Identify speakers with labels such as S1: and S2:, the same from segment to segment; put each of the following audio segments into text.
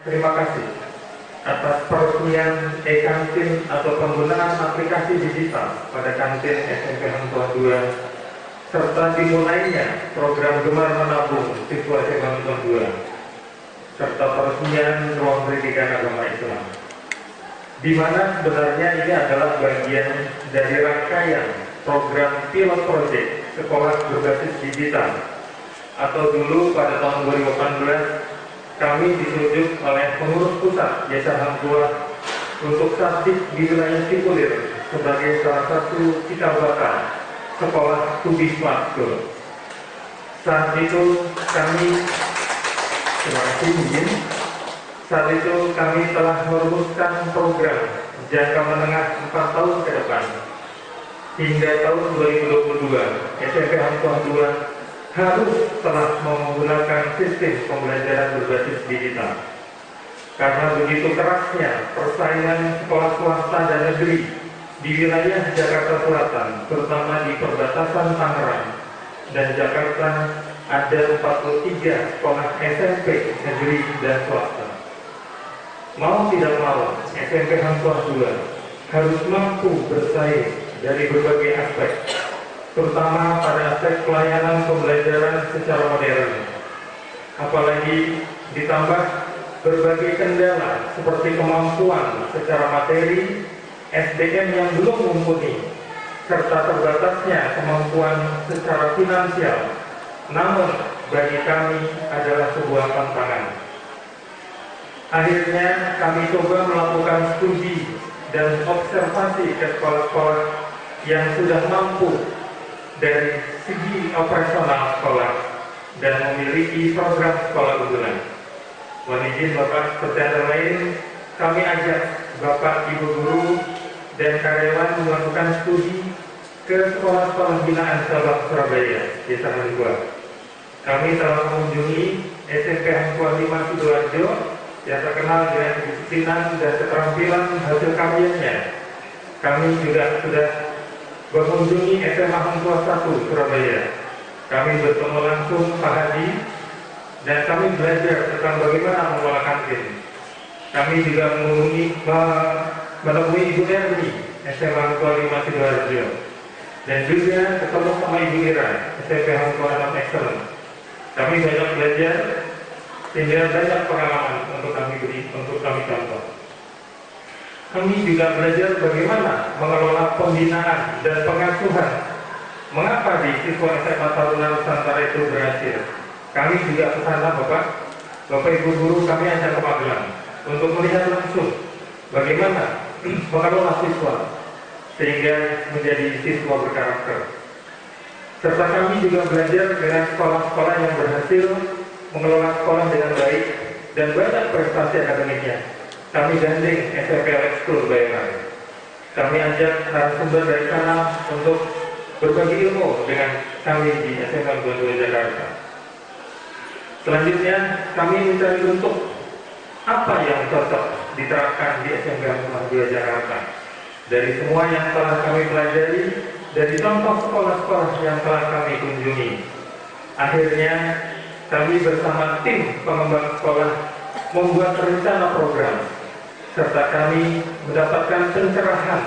S1: Terima kasih atas peresmian e-kantin atau penggunaan aplikasi digital pada kantin SMP Hang Tuah II serta dimulainya program Gemar Menabung siswa SMP Hang Tuah II serta peresmian ruang pendidikan agama Islam, di mana sebenarnya ini adalah bagian dari rangkaian program pilot project sekolah berbasis digital atau dulu pada tahun 2018 kami ditunjuk oleh pengurus pusat Yayasan Hang Tuah untuk Satdik di wilayah Cipulir sebagai salah satu cikal bakal sekolah to be smart school. Saat itu kami telah merumuskan program jangka menengah 4 tahun ke depan hingga tahun 2022. SMP Hang Tuah II harus telah menggunakan sistem pembelajaran berbasis digital. Karena begitu kerasnya persaingan sekolah swasta dan negeri di wilayah Jakarta Selatan, terutama di perbatasan Tangerang dan Jakarta, ada 43 sekolah SMP negeri dan swasta. Mau tidak mau, SMP Hang Tuah II harus mampu bersaing dari berbagai aspek, terutama pada aspek pelayanan pembelajaran secara modern. Apalagi ditambah berbagai kendala seperti kemampuan secara materi, SDM yang belum mumpuni, serta terbatasnya kemampuan secara finansial. Namun bagi kami adalah sebuah tantangan. Akhirnya kami coba melakukan studi dan observasi ke sekolah-sekolah yang sudah mampu dari segi operasional sekolah dan memiliki program sekolah unggulan. Mohon izin Bapak, secara lain kami ajak Bapak, Ibu guru dan karyawan melakukan studi ke sekolah-sekolah binaan Sabang Surabaya, Desa Hang Tuah. Kami telah mengunjungi SMP Hang Tuah V Sidoarjo yang terkenal dengan kedisiplinan dan keterampilan hasil karyanya. Kami juga sudah mengunjungi SMA Hang Tuah I Surabaya. Kami bertemu langsung Pak Hadi dan kami belajar tentang bagaimana mengelola kantin. Kami juga menemui Ibu Erni SMA Hang Tuah V Sidoarjo dan juga ketemu sama Ibu Ira SMP Hang Tuah VI Excellent. Kami banyak belajar sehingga banyak pengalaman untuk kami contoh. Kami juga belajar bagaimana mengelola pembinaan dan pengasuhan. Mengapa di siswa SMA Taruna Nusantara itu berhasil? Kami juga ke sana Bapak Ibu guru, kami ajak ke Magelang untuk melihat langsung bagaimana mengelola siswa sehingga menjadi siswa berkarakter. Serta kami juga belajar dengan sekolah-sekolah yang berhasil mengelola sekolah dengan baik dan banyak prestasi akademiknya. Kami gandeng SMP Alex School Bayangan. Kami ajak narasumber dari sana untuk berbagi ilmu dengan kami di SMP Hang Tuah II Jakarta. Selanjutnya kami mencari bentuk apa yang cocok diterapkan di SMP Hang Tuah II Jakarta. Dari semua yang telah kami pelajari, dari contoh sekolah-sekolah yang telah kami kunjungi, akhirnya kami bersama tim pengembang sekolah membuat rencana program, serta kami mendapatkan pencerahan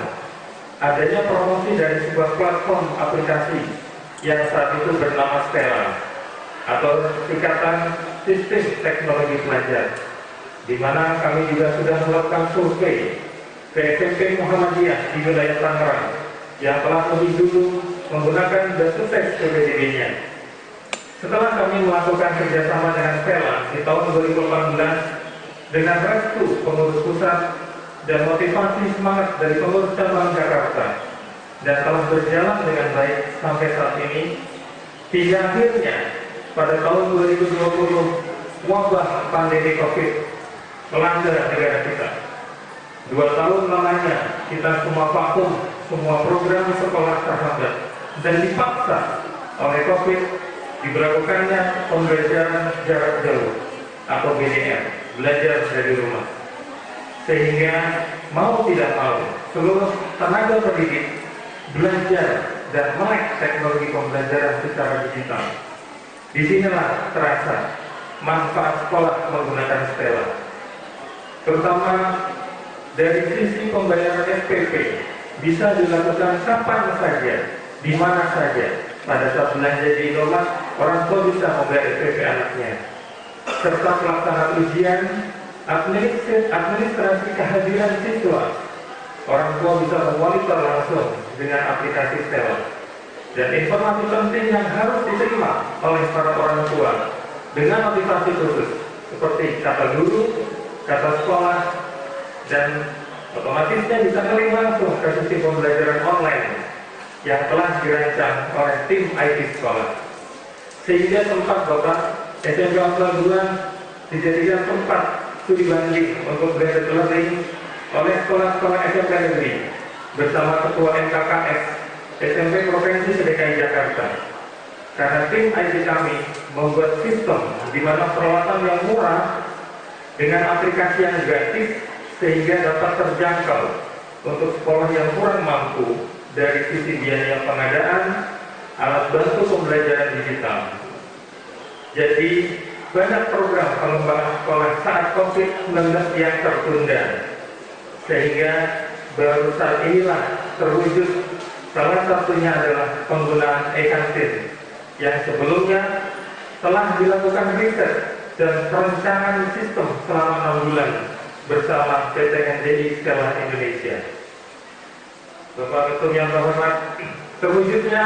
S1: adanya promosi dari sebuah platform aplikasi yang saat itu bernama Stella atau Ikatan Sistem Teknologi Pelajar, di mana kami juga sudah melakukan survei ke SMP Muhammadiyah di wilayah Tangerang yang telah lebih dulu menggunakan dan sukses PPDB-nya. Setelah kami melakukan kerjasama dengan Stella di tahun 2018 dengan restu pengurus pusat dan motivasi semangat dari pengurus cabang Jakarta, dan telah berjalan dengan baik sampai saat ini, hingga akhirnya pada tahun 2020 wabah pandemi COVID melanda negara kita. 2 tahun lamanya kita semua vakum, semua program sekolah terhambat dan dipaksa oleh COVID diberlakukannya pembelajaran jarak jauh atau BDR, belajar dari rumah. Sehingga mau tidak mau seluruh tenaga pendidik belajar dan melek teknologi pembelajaran secara digital. Disinilah terasa manfaat sekolah menggunakan Stella. terutama dari sisi pembayaran SPP bisa dilakukan kapan saja, di mana saja. Pada saat belanja di Indomaret, orang tua bisa membayar SPP anaknya. Serta pelaksanaan ujian, administrasi kehadiran siswa, orang tua bisa memonitor langsung dengan aplikasi Stella. Dan informasi penting yang harus diterima oleh para orang tua dengan motivasi khusus seperti kata guru, kata sekolah, dan otomatisnya bisa klik langsung ke sisi pembelajaran online yang telah dirancang oleh tim IT sekolah. Sehingga tempat Bapak SMP Ampel 2 dijadikan tempat studi banding untuk blended learning oleh sekolah-sekolah SMP negeri bersama Ketua MKKS SMP Provinsi DKI Jakarta. Karena tim IT kami membuat sistem di mana peralatan yang murah dengan aplikasi yang gratis sehingga dapat terjangkau untuk sekolah yang kurang mampu dari sisi biaya pengadaan alat bantu pembelajaran digital. Jadi banyak program pengembangan sekolah saat COVID-19 yang tertunda, sehingga baru saat inilah terwujud. Salah satunya adalah penggunaan e-kantin yang sebelumnya telah dilakukan riset dan perencanaan sistem selama 6 bulan bersama PT NDI Stella Indonesia. Bapak Ketum yang terhormat, terwujudnya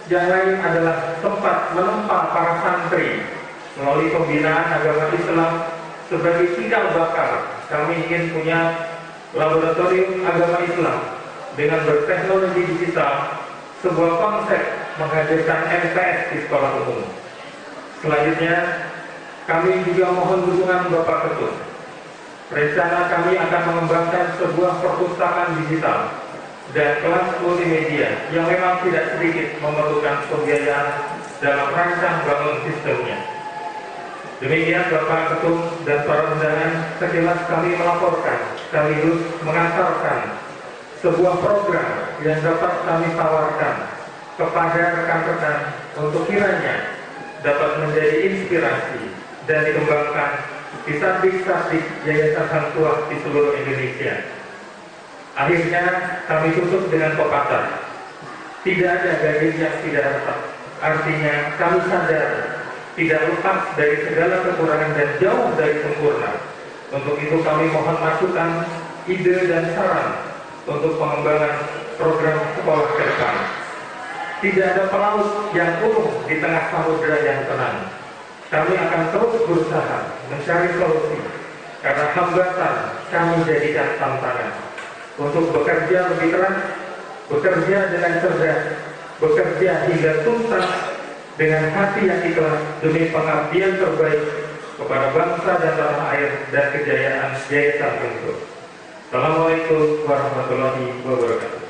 S1: yang lain adalah tempat menempa para santri melalui pembinaan agama Islam sebagai cikal bakal. Kami ingin punya laboratorium agama Islam dengan berteknologi digital, sebuah konsep menghadirkan MTS di sekolah umum. Selanjutnya, kami juga mohon dukungan Bapak Ketum. Rencana kami akan mengembangkan sebuah perpustakaan digital dan kelas multimedia yang memang tidak sedikit memerlukan pembiayaan dalam rancang bangun sistemnya. Demikian Bapak Ketum dan para undangan, sekilas kami melaporkan sekaligus mengantarkan sebuah program yang dapat kami tawarkan kepada rekan-rekan untuk kiranya dapat menjadi inspirasi dan dikembangkan di sabdik-sabdik Yayasan Hang Tuah di seluruh Indonesia. Akhirnya kami tutup dengan pepatah, tidak ada gadis yang tidak retak. Artinya kami sadar tidak lepas dari segala kekurangan dan jauh dari sempurna. Untuk itu kami mohon masukan, ide dan saran untuk pengembangan program sekolah ke depan. Tidak ada pelaut yang urung di tengah samudera yang tenang. Kami akan terus berusaha mencari solusi, karena hambatan kami jadikan tantangan untuk bekerja lebih keras, bekerja dengan cerdas, bekerja hingga tuntas dengan hati yang ikhlas demi pengabdian terbaik kepada bangsa dan tanah air dan kejayaan Yayasan Hang Tuah. Assalamualaikum warahmatullahi wabarakatuh.